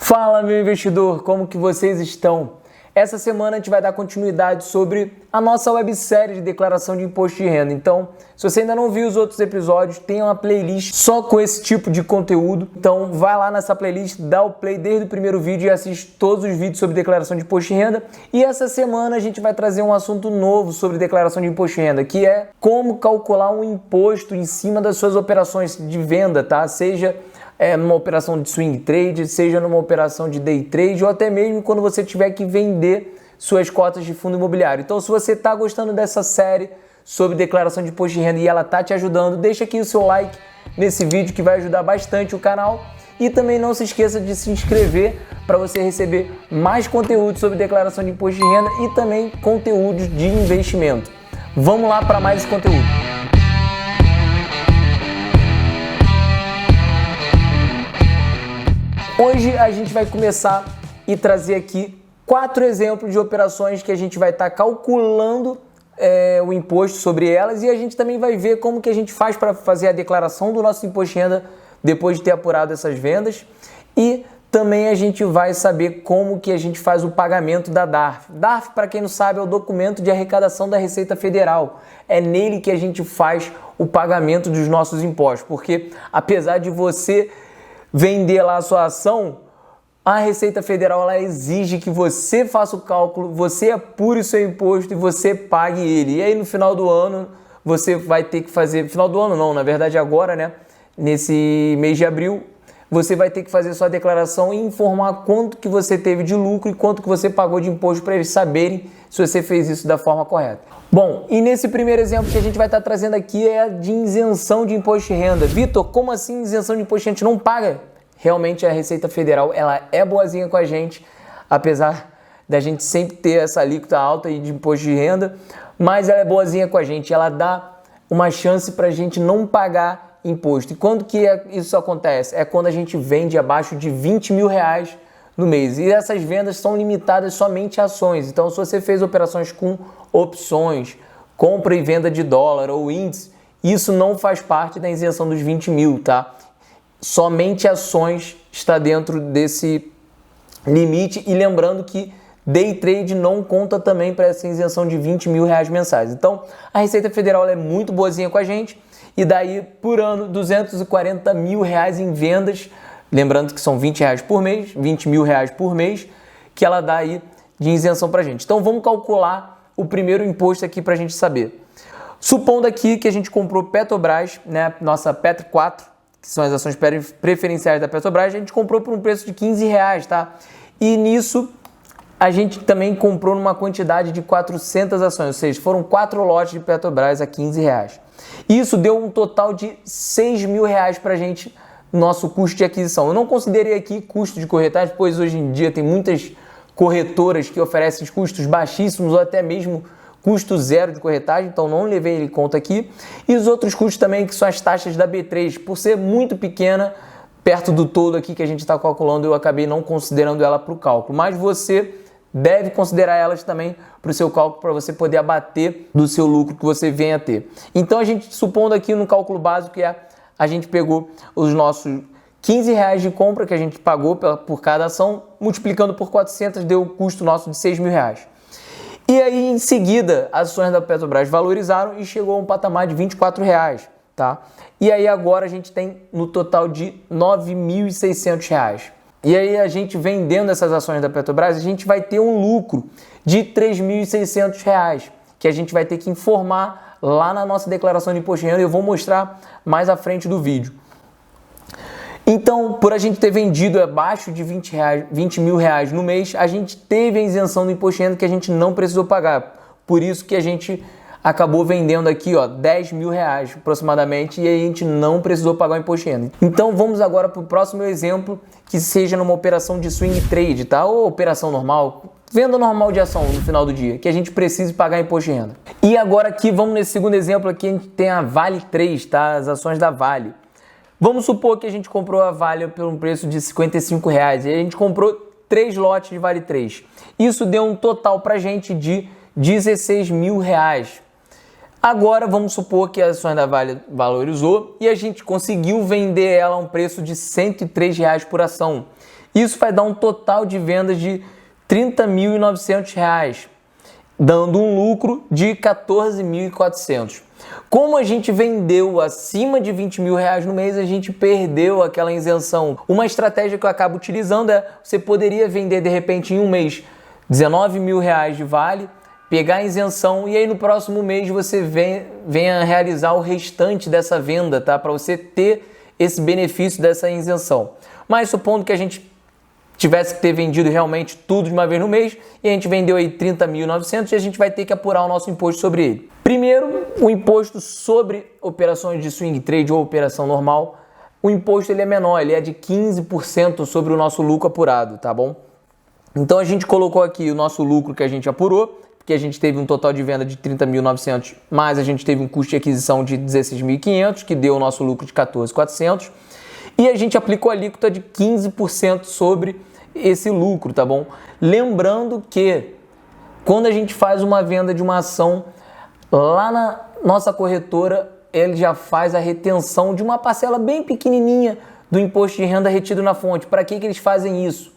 Fala, meu investidor, como que vocês estão? Essa semana a gente vai dar continuidade sobre a nossa websérie de declaração de imposto de renda. Então, se você ainda não viu os outros episódios, tem uma playlist só com esse tipo de conteúdo. Então, vai lá nessa playlist, dá o play desde o primeiro vídeo e assiste todos os vídeos sobre declaração de imposto de renda. E essa semana a gente vai trazer um assunto novo sobre declaração de imposto de renda, que é como calcular um imposto em cima das suas operações de venda, tá? Seja numa operação de swing trade, seja numa operação de day trade ou até mesmo quando você tiver que vender suas cotas de fundo imobiliário. Então, se você está gostando dessa série sobre declaração de imposto de renda e ela está te ajudando, deixa aqui o seu like nesse vídeo que vai ajudar bastante o canal. E também não se esqueça de se inscrever para você receber mais conteúdo sobre declaração de imposto de renda e também conteúdos de investimento. Vamos lá para mais esse conteúdo. Hoje a gente vai começar e trazer aqui 4 exemplos de operações que a gente vai estar calculando o imposto sobre elas e a gente também vai ver como que a gente faz para fazer a declaração do nosso imposto de renda depois de ter apurado essas vendas e também a gente vai saber como que a gente faz o pagamento da DARF. DARF, para quem não sabe, é o documento de arrecadação da Receita Federal. É nele que a gente faz o pagamento dos nossos impostos, porque apesar de você vender lá a sua ação, a Receita Federal ela exige que você faça o cálculo, você apure o seu imposto e você pague ele. E aí no final do ano você vai ter que fazer, final do ano não, na verdade agora, né, nesse mês de abril, você vai ter que fazer sua declaração e informar quanto que você teve de lucro e quanto que você pagou de imposto para eles saberem se você fez isso da forma correta. Bom, e nesse primeiro exemplo que a gente vai estar trazendo aqui é de isenção de imposto de renda. Vitor, como assim isenção de imposto de renda? A gente não paga? Realmente a Receita Federal ela é boazinha com a gente, apesar da gente sempre ter essa alíquota alta de imposto de renda, mas ela é boazinha com a gente, ela dá uma chance para a gente não pagar imposto. E quando que isso acontece? É quando a gente vende abaixo de 20 mil reais no mês. E essas vendas são limitadas somente a ações. Então, se você fez operações com opções, compra e venda de dólar ou índice, isso não faz parte da isenção dos 20 mil, tá? Somente ações está dentro desse limite. E lembrando que day trade não conta também para essa isenção de 20 mil reais mensais. Então, a Receita Federal é muito boazinha com a gente. E daí, por ano, 240 mil reais em vendas, lembrando que são 20 reais por mês, 20 mil reais por mês, que ela dá aí de isenção para a gente. Então, vamos calcular o primeiro imposto aqui para a gente saber. Supondo aqui que a gente comprou Petrobras, né, nossa Petro 4, que são as ações preferenciais da Petrobras, a gente comprou por um preço de 15 reais, tá? E nisso, a gente também comprou numa quantidade de 400 ações, ou seja, foram 4 lotes de Petrobras a 15 reais. Isso deu um total de 6 mil reais para a gente, nosso custo de aquisição. Eu não considerei aqui custo de corretagem, pois hoje em dia tem muitas corretoras que oferecem custos baixíssimos ou até mesmo custo zero de corretagem, então não levei ele em conta aqui. E os outros custos também, que são as taxas da B3, por ser muito pequena, perto do todo aqui que a gente está calculando, eu acabei não considerando ela para o cálculo. Mas você deve considerar elas também para o seu cálculo, para você poder abater do seu lucro que você venha a ter. Então, a gente, supondo aqui no cálculo básico, a gente pegou os nossos 15 reais de compra que a gente pagou por cada ação, multiplicando por 400, deu o custo nosso de 6 mil reais. E aí, em seguida, as ações da Petrobras valorizaram e chegou a um patamar de 24 reais, tá? E aí, agora a gente tem no total de 9.600 reais. E aí, a gente vendendo essas ações da Petrobras, a gente vai ter um lucro de 3.600 reais, que a gente vai ter que informar lá na nossa declaração de imposto de renda. Eu vou mostrar mais à frente do vídeo. Então, por a gente ter vendido abaixo de 20 mil reais no mês, a gente teve a isenção do imposto de renda que a gente não precisou pagar. Por isso que a gente acabou vendendo aqui, ó, 10 mil reais aproximadamente, e aí a gente não precisou pagar o imposto de renda. Então, vamos agora para o próximo exemplo, que seja numa operação de swing trade, tá? Ou operação normal, venda normal de ação no final do dia, que a gente precise pagar imposto de renda. E agora aqui, vamos nesse segundo exemplo aqui, a gente tem a Vale 3, tá? As ações da Vale. Vamos supor que a gente comprou a Vale por um preço de 55 reais e a gente comprou 3 lotes de Vale 3. Isso deu um total para a gente de 16 mil reais. Agora vamos supor que a ações da Vale valorizou e a gente conseguiu vender ela a um preço de R$ 103 por ação. Isso vai dar um total de vendas de R$ 30.900, dando um lucro de R$ 14.400. Como a gente vendeu acima de R$ 20.000 no mês, a gente perdeu aquela isenção. Uma estratégia que eu acabo utilizando é, você poderia vender de repente em um mês R$ 19.000 de vale, pegar a isenção e aí no próximo mês você venha realizar o restante dessa venda, tá? Para você ter esse benefício dessa isenção. Mas supondo que a gente tivesse que ter vendido realmente tudo de uma vez no mês e a gente vendeu aí 30.900 e a gente vai ter que apurar o nosso imposto sobre ele. Primeiro, o imposto sobre operações de swing trade ou operação normal, o imposto ele é menor, ele é de 15% sobre o nosso lucro apurado, tá bom? Então a gente colocou aqui o nosso lucro que a gente apurou, porque a gente teve um total de venda de 30.900, mas a gente teve um custo de aquisição de 16.500, que deu o nosso lucro de 14.400, e a gente aplicou a alíquota de 15% sobre esse lucro, tá bom? Lembrando que quando a gente faz uma venda de uma ação, lá na nossa corretora, ele já faz a retenção de uma parcela bem pequenininha do imposto de renda retido na fonte. Para que eles fazem isso?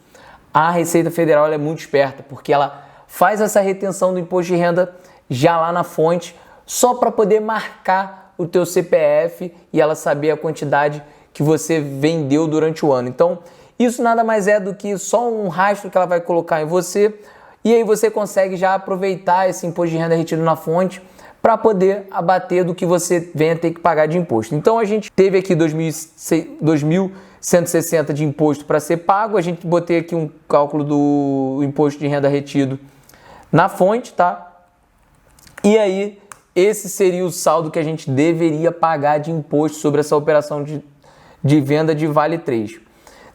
A Receita Federal ela é muito esperta, porque ela faz essa retenção do imposto de renda já lá na fonte, só para poder marcar o teu CPF e ela saber a quantidade que você vendeu durante o ano. Então, isso nada mais é do que só um rastro que ela vai colocar em você e aí você consegue já aproveitar esse imposto de renda retido na fonte para poder abater do que você venha ter que pagar de imposto. Então, a gente teve aqui 2.160 de imposto para ser pago, a gente botei aqui um cálculo do imposto de renda retido na fonte, tá? E aí, esse seria o saldo que a gente deveria pagar de imposto sobre essa operação de venda de Vale 3.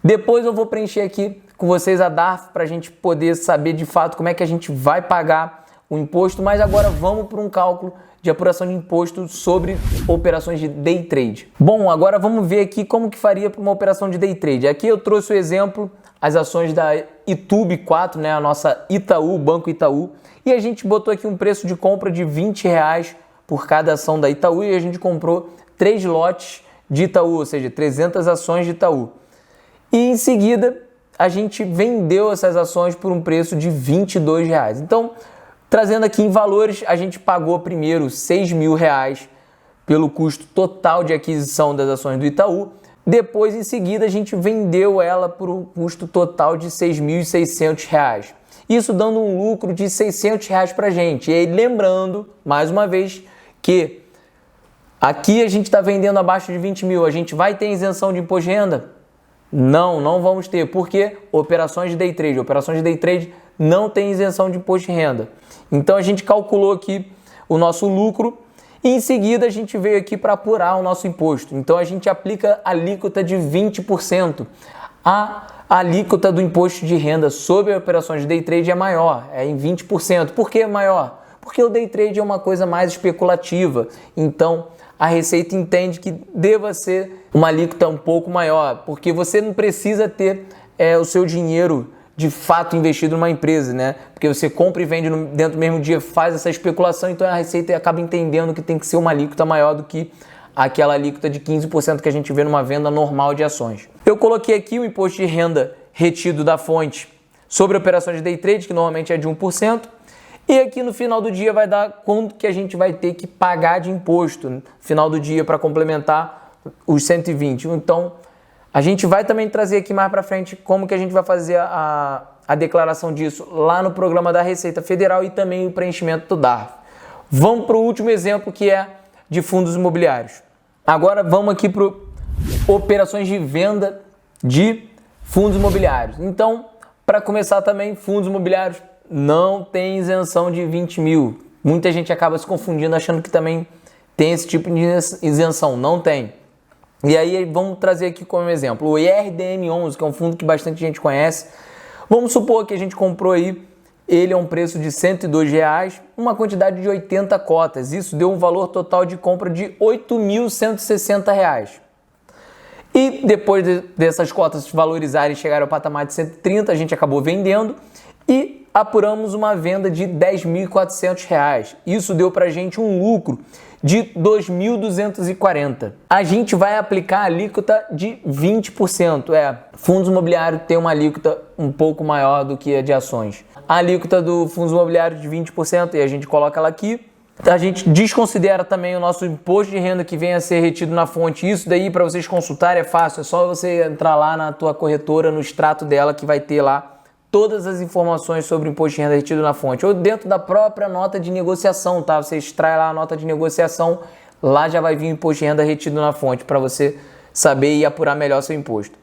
Depois eu vou preencher aqui com vocês a DARF para a gente poder saber de fato como é que a gente vai pagar o imposto, mas agora vamos para um cálculo de apuração de imposto sobre operações de day trade. Bom, agora vamos ver aqui como que faria para uma operação de day trade. Aqui eu trouxe o exemplo, as ações da Itube 4, né, a nossa Itaú, Banco Itaú, e a gente botou aqui um preço de compra de R$20 por cada ação da Itaú e a gente comprou 3 lotes de Itaú, ou seja, 300 ações de Itaú. E em seguida a gente vendeu essas ações por um preço de R$22. Então, trazendo aqui em valores, a gente pagou primeiro R$6.000 pelo custo total de aquisição das ações do Itaú. Depois, em seguida, a gente vendeu ela por um custo total de R$6.600. Isso dando um lucro de R$600 para a gente. E aí, lembrando, mais uma vez, que aqui a gente está vendendo abaixo de 20 mil. A gente vai ter isenção de imposto de renda? Não, não vamos ter. Porque operações de day trade. Operações de day trade não tem isenção de imposto de renda. Então a gente calculou aqui o nosso lucro e em seguida a gente veio aqui para apurar o nosso imposto. Então a gente aplica a alíquota de 20%. A alíquota do imposto de renda sobre operações de day trade é maior, é em 20%. Por que é maior? Porque o day trade é uma coisa mais especulativa. Então a Receita entende que deva ser uma alíquota um pouco maior, porque você não precisa ter o seu dinheiro de fato investido numa empresa, né? Porque você compra e vende dentro do mesmo dia, faz essa especulação, então a Receita acaba entendendo que tem que ser uma alíquota maior do que aquela alíquota de 15% que a gente vê numa venda normal de ações. Eu coloquei aqui o imposto de renda retido da fonte sobre operações de day trade, que normalmente é de 1%, e aqui no final do dia vai dar quanto que a gente vai ter que pagar de imposto no final do dia para complementar os 120. Então, a gente vai também trazer aqui mais para frente como que a gente vai fazer a declaração disso lá no programa da Receita Federal e também o preenchimento do DARF. Vamos para o último exemplo, que é de fundos imobiliários. Agora vamos aqui para operações de venda de fundos imobiliários. Então, para começar também, fundos imobiliários não tem isenção de 20 mil. Muita gente acaba se confundindo achando que também tem esse tipo de isenção. Não tem. E aí vamos trazer aqui como exemplo o IRDM11, que é um fundo que bastante gente conhece. Vamos supor que a gente comprou aí, ele é um preço de R$102, uma quantidade de 80 cotas. Isso deu um valor total de compra de R$ 8.160. E depois dessas cotas se valorizarem e chegarem ao patamar de 130, a gente acabou vendendo e apuramos uma venda de R$ 10.400. Isso deu para a gente um lucro de R$ 2.240. A gente vai aplicar a alíquota de 20%. Fundos imobiliários tem uma alíquota um pouco maior do que a de ações. A alíquota do fundos imobiliários de 20% e a gente coloca ela aqui. A gente desconsidera também o nosso imposto de renda que venha a ser retido na fonte. Isso daí para vocês consultarem é fácil, é só você entrar lá na tua corretora, no extrato dela que vai ter lá todas as informações sobre o imposto de renda retido na fonte, ou dentro da própria nota de negociação, tá? Você extrai lá a nota de negociação, lá já vai vir o imposto de renda retido na fonte, para você saber e apurar melhor seu imposto.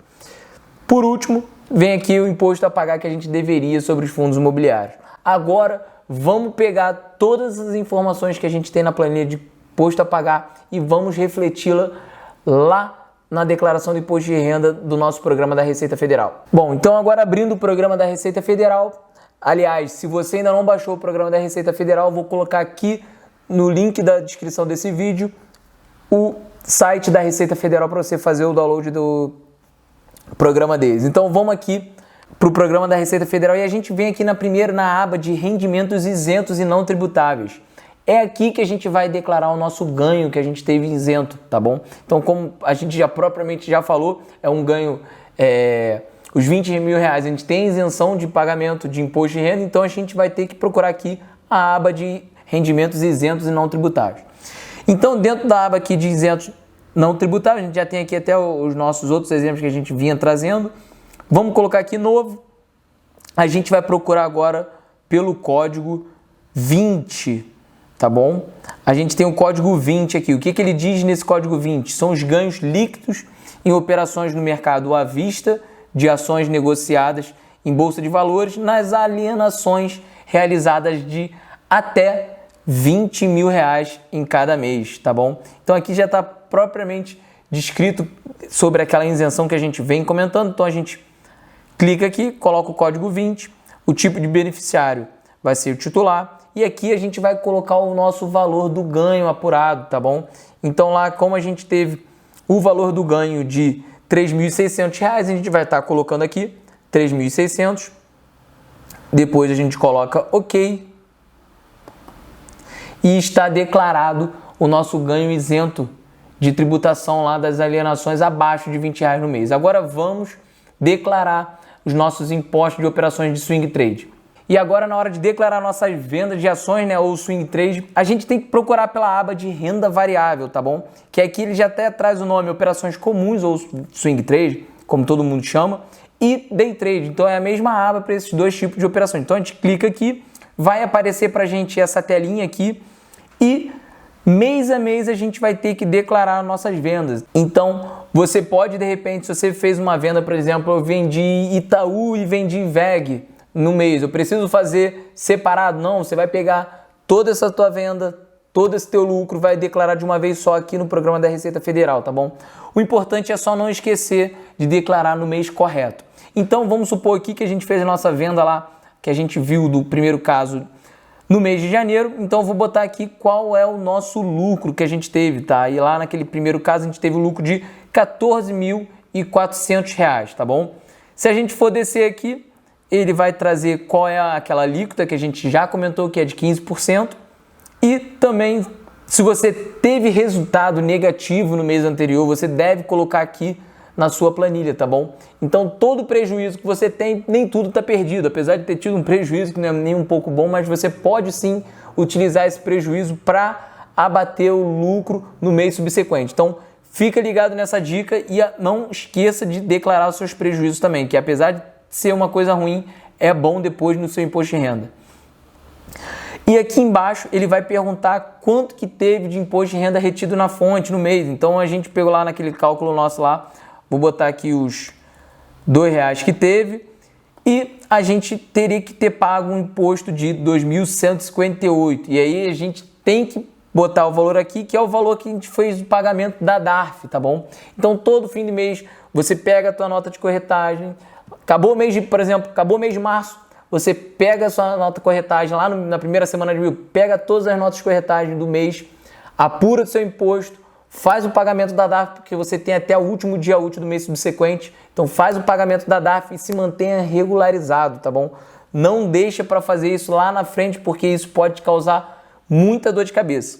Por último, vem aqui o imposto a pagar que a gente deveria sobre os fundos imobiliários. Agora, vamos pegar todas as informações que a gente tem na planilha de imposto a pagar e vamos refleti-la lá na declaração do imposto de renda do nosso programa da Receita Federal. Bom, então agora abrindo o programa da Receita Federal, aliás, se você ainda não baixou o programa da Receita Federal, eu vou colocar aqui no link da descrição desse vídeo o site da Receita Federal para você fazer o download do programa deles. Então vamos aqui para o programa da Receita Federal e a gente vem aqui na aba de rendimentos isentos e não tributáveis. É aqui que a gente vai declarar o nosso ganho que a gente teve isento, tá bom? Então, como a gente já propriamente já falou, é um ganho, os R$20 mil, a gente tem isenção de pagamento de imposto de renda, então a gente vai ter que procurar aqui a aba de rendimentos isentos e não tributáveis. Então, dentro da aba aqui de isentos não tributáveis, a gente já tem aqui até os nossos outros exemplos que a gente vinha trazendo. Vamos colocar aqui novo. A gente vai procurar agora pelo código 20, tá bom? A gente tem o código 20 aqui. O que ele diz nesse código 20? São os ganhos líquidos em operações no mercado à vista de ações negociadas em bolsa de valores nas alienações realizadas de até R$20 mil em cada mês, tá bom? Então aqui já está propriamente descrito sobre aquela isenção que a gente vem comentando. Então a gente clica aqui, coloca o código 20, o tipo de beneficiário vai ser o titular e aqui a gente vai colocar o nosso valor do ganho apurado, tá bom? Então lá, como a gente teve o valor do ganho de R$3.600, a gente vai estar colocando aqui 3.600. Depois a gente coloca OK. E está declarado o nosso ganho isento de tributação lá das alienações abaixo de R$20 no mês. Agora vamos declarar os nossos impostos de operações de swing trade. E agora, na hora de declarar nossas vendas de ações, né, ou swing trade, a gente tem que procurar pela aba de renda variável, tá bom? Que aqui ele já até traz o nome operações comuns ou swing trade, como todo mundo chama, e day trade. Então é a mesma aba para esses dois tipos de operações. Então a gente clica aqui, vai aparecer para a gente essa telinha aqui e mês a mês a gente vai ter que declarar nossas vendas. Então você pode, de repente, se você fez uma venda, por exemplo, eu vendi Itaú e vendi VEG no mês, eu preciso fazer separado? Não, você vai pegar toda essa tua venda, todo esse teu lucro, vai declarar de uma vez só aqui no programa da Receita Federal, tá bom? O importante é só não esquecer de declarar no mês correto. Então vamos supor aqui que a gente fez a nossa venda lá, que a gente viu do primeiro caso no mês de janeiro, então eu vou botar aqui qual é o nosso lucro que a gente teve, tá? E lá naquele primeiro caso a gente teve o lucro de R$14.400, tá bom? Se a gente for descer aqui, ele vai trazer qual é aquela alíquota que a gente já comentou, que é de 15%. E também, se você teve resultado negativo no mês anterior, você deve colocar aqui na sua planilha, tá bom? Então, todo prejuízo que você tem, nem tudo está perdido. Apesar de ter tido um prejuízo que não é nem um pouco bom, mas você pode sim utilizar esse prejuízo para abater o lucro no mês subsequente. Então, fica ligado nessa dica e não esqueça de declarar os seus prejuízos também, que apesar de ser uma coisa ruim, é bom depois no seu imposto de renda. E aqui embaixo ele vai perguntar quanto que teve de imposto de renda retido na fonte no mês. Então a gente pegou lá naquele cálculo nosso lá, vou botar aqui os R$2 que teve e a gente teria que ter pago um imposto de 2.158. E aí a gente tem que botar o valor aqui, que é o valor que a gente fez o pagamento da DARF, tá bom? Então todo fim de mês você pega a tua nota de corretagem. Acabou o mês de, por exemplo, acabou o mês de março, você pega a sua nota de corretagem lá na primeira semana de abril, pega todas as notas de corretagem do mês, apura o seu imposto, faz o pagamento da DARF, porque você tem até o último dia útil do mês subsequente, então faz o pagamento da DARF e se mantenha regularizado, tá bom? não deixa para fazer isso lá na frente, porque isso pode te causar muita dor de cabeça.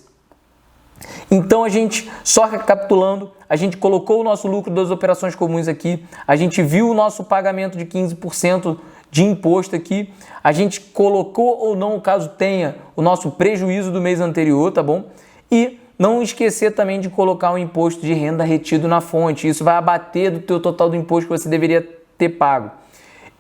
Então a gente, só recapitulando, a gente colocou o nosso lucro das operações comuns aqui, a gente viu o nosso pagamento de 15% de imposto aqui, a gente colocou ou não, caso tenha, o nosso prejuízo do mês anterior, tá bom? E não esquecer também de colocar o imposto de renda retido na fonte, isso vai abater do teu total do imposto que você deveria ter pago.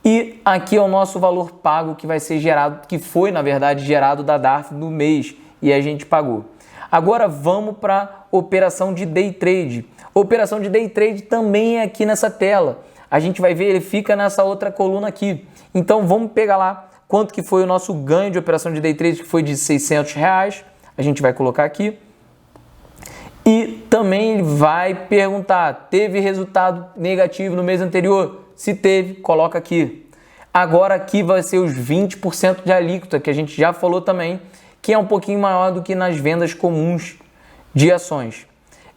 E aqui é o nosso valor pago que vai ser gerado, que foi na verdade gerado da DARF no mês e a gente pagou. Agora vamos para a operação de day trade. A operação de day trade também é aqui nessa tela. A gente vai ver, ele fica nessa outra coluna aqui. Então vamos pegar lá quanto que foi o nosso ganho de operação de day trade, que foi de R$600. A gente vai colocar aqui. E também ele vai perguntar, teve resultado negativo no mês anterior? Se teve, coloca aqui. Agora aqui vai ser os 20% de alíquota, que a gente já falou também, que é um pouquinho maior do que nas vendas comuns de ações.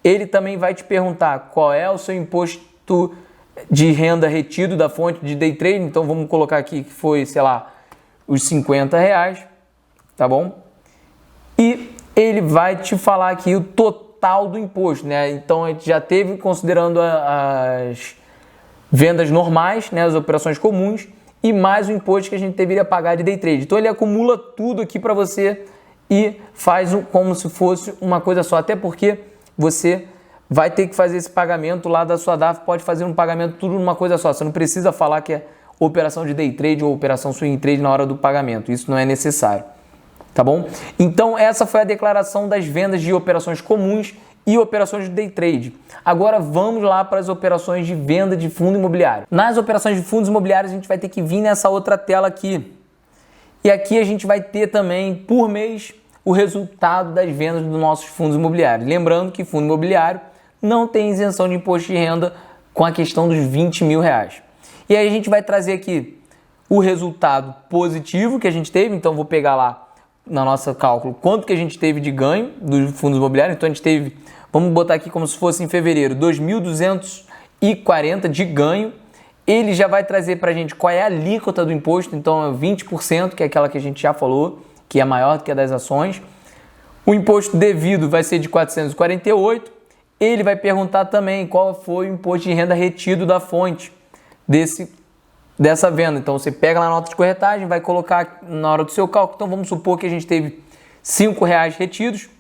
Ele também vai te perguntar qual é o seu imposto de renda retido da fonte de day trade. Então vamos colocar aqui que foi, sei lá, os R$50, tá bom? E ele vai te falar aqui o total do imposto, né? Então a gente já teve considerando as vendas normais, né, as operações comuns, e mais o imposto que a gente deveria pagar de day trade. Então ele acumula tudo aqui para você e faz como se fosse uma coisa só, até porque você vai ter que fazer esse pagamento lá da sua DARF, pode fazer um pagamento tudo numa coisa só, você não precisa falar que é operação de day trade ou operação swing trade na hora do pagamento, isso não é necessário, tá bom? Então essa foi a declaração das vendas de operações comuns e operações de day trade. Agora vamos lá para as operações de venda de fundo imobiliário. Nas operações de fundos imobiliários a gente vai ter que vir nessa outra tela aqui. E aqui a gente vai ter também, por mês, o resultado das vendas dos nossos fundos imobiliários. Lembrando que fundo imobiliário não tem isenção de imposto de renda com a questão dos R$20 mil. E aí a gente vai trazer aqui o resultado positivo que a gente teve. Então vou pegar lá na nossa cálculo quanto que a gente teve de ganho dos fundos imobiliários. Então a gente teve, vamos botar aqui como se fosse em fevereiro, 2.240 de ganho. Ele já vai trazer para a gente qual é a alíquota do imposto, então é 20%, que é aquela que a gente já falou, que é maior do que a das ações. O imposto devido vai ser de 448. Ele vai perguntar também qual foi o imposto de renda retido da fonte dessa venda. Então você pega lá na nota de corretagem, vai colocar na hora do seu cálculo. Então vamos supor que a gente teve R$5 retidos.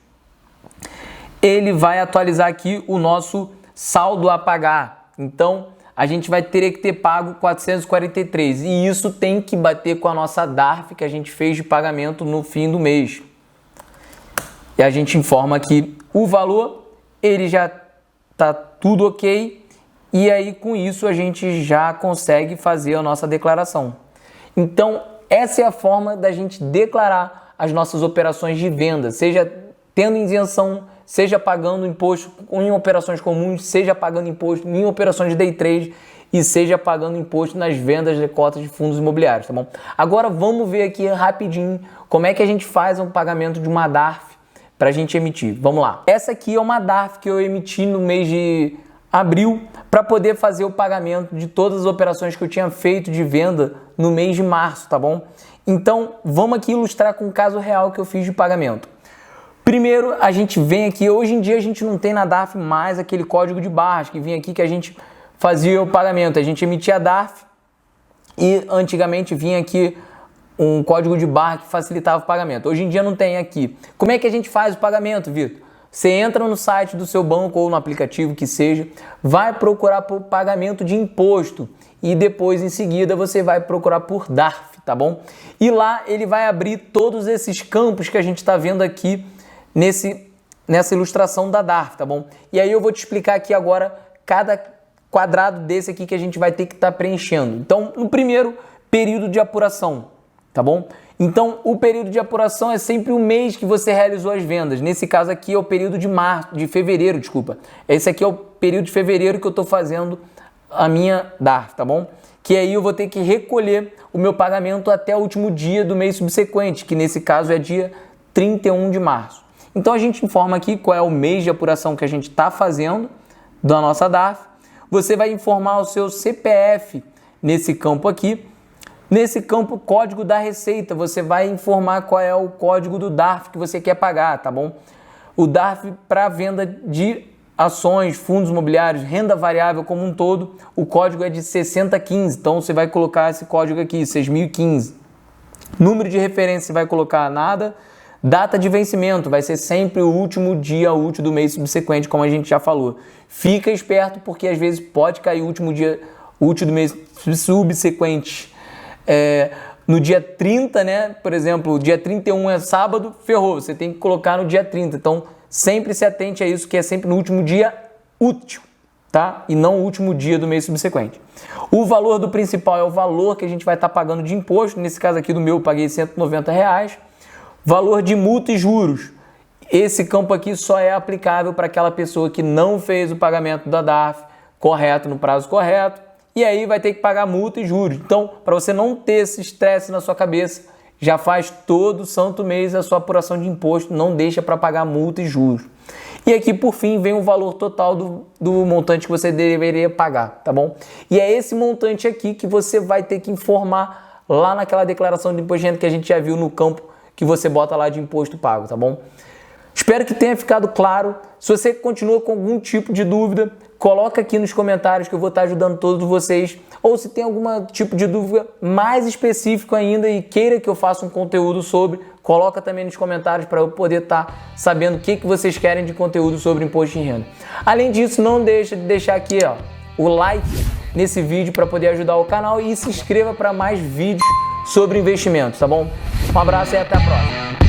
Ele vai atualizar aqui o nosso saldo a pagar. Então a gente vai ter que ter pago 443 e isso tem que bater com a nossa DARF que a gente fez de pagamento no fim do mês. E a gente informa aqui o valor, ele já está tudo ok e aí com isso a gente já consegue fazer a nossa declaração. Então essa é a forma da gente declarar as nossas operações de venda, seja tendo isenção, seja pagando imposto em operações comuns, seja pagando imposto em operações de day trade e seja pagando imposto nas vendas de cotas de fundos imobiliários, tá bom? Agora vamos ver aqui rapidinho como é que a gente faz um pagamento de uma DARF para a gente emitir. Vamos lá. Essa aqui é uma DARF que eu emiti no mês de abril para poder fazer o pagamento de todas as operações que eu tinha feito de venda no mês de março, tá bom? Então vamos aqui ilustrar com um caso real que eu fiz de pagamento. Primeiro, a gente vem aqui, hoje em dia a gente não tem na DARF mais aquele código de barras que vinha aqui que a gente fazia o pagamento. A gente emitia a DARF e antigamente vinha aqui um código de barra que facilitava o pagamento. Hoje em dia não tem aqui. Como é que a gente faz o pagamento, Vitor? Você entra no site do seu banco ou no aplicativo que seja, vai procurar por pagamento de imposto e depois em seguida você vai procurar por DARF, tá bom? E lá ele vai abrir todos esses campos que a gente está vendo aqui nessa ilustração da DARF, tá bom? E aí eu vou te explicar aqui agora cada quadrado desse aqui que a gente vai ter que estar preenchendo. Então, no primeiro, período de apuração, tá bom? Então, o período de apuração é sempre o mês que você realizou as vendas. Nesse caso aqui é o período de fevereiro, desculpa. Esse aqui é o período de fevereiro que eu estou fazendo a minha DARF, tá bom? Que aí eu vou ter que recolher o meu pagamento até o último dia do mês subsequente, que nesse caso é dia 31 de março. Então a gente informa aqui qual é o mês de apuração que a gente está fazendo da nossa DARF. Você vai informar o seu CPF nesse campo aqui. Nesse campo código da receita, você vai informar qual é o código do DARF que você quer pagar, tá bom? O DARF para venda de ações, fundos imobiliários, renda variável como um todo, o código é de 6015, então você vai colocar esse código aqui, 6015. Número de referência você vai colocar nada. Data de vencimento vai ser sempre o último dia útil do mês subsequente, como a gente já falou. Fica esperto porque às vezes pode cair o último dia útil do mês subsequente. No dia 30, né? Por exemplo, o dia 31 é sábado, ferrou, você tem que colocar no dia 30. Então, sempre se atente a isso, que é sempre no último dia útil, tá? E não o último dia do mês subsequente. O valor do principal é o valor que a gente vai estar pagando de imposto. Nesse caso aqui do meu, eu paguei R$190. Valor de multa e juros. Esse campo aqui só é aplicável para aquela pessoa que não fez o pagamento da DARF correto, no prazo correto, e aí vai ter que pagar multa e juros. Então, para você não ter esse estresse na sua cabeça, já faz todo santo mês a sua apuração de imposto, não deixa para pagar multa e juros. E aqui, por fim, vem o valor total do montante que você deveria pagar, tá bom? E é esse montante aqui que você vai ter que informar lá naquela declaração de imposto de renda que a gente já viu no campo que você bota lá de imposto pago, tá bom? Espero que tenha ficado claro. Se você continua com algum tipo de dúvida, coloca aqui nos comentários que eu vou estar ajudando todos vocês. Ou se tem algum tipo de dúvida mais específico ainda e queira que eu faça um conteúdo sobre, coloca também nos comentários para eu poder estar sabendo o que vocês querem de conteúdo sobre imposto de renda. Além disso, não deixa de deixar aqui o like nesse vídeo para poder ajudar o canal e se inscreva para mais vídeos sobre investimentos, tá bom? Um abraço e até a próxima.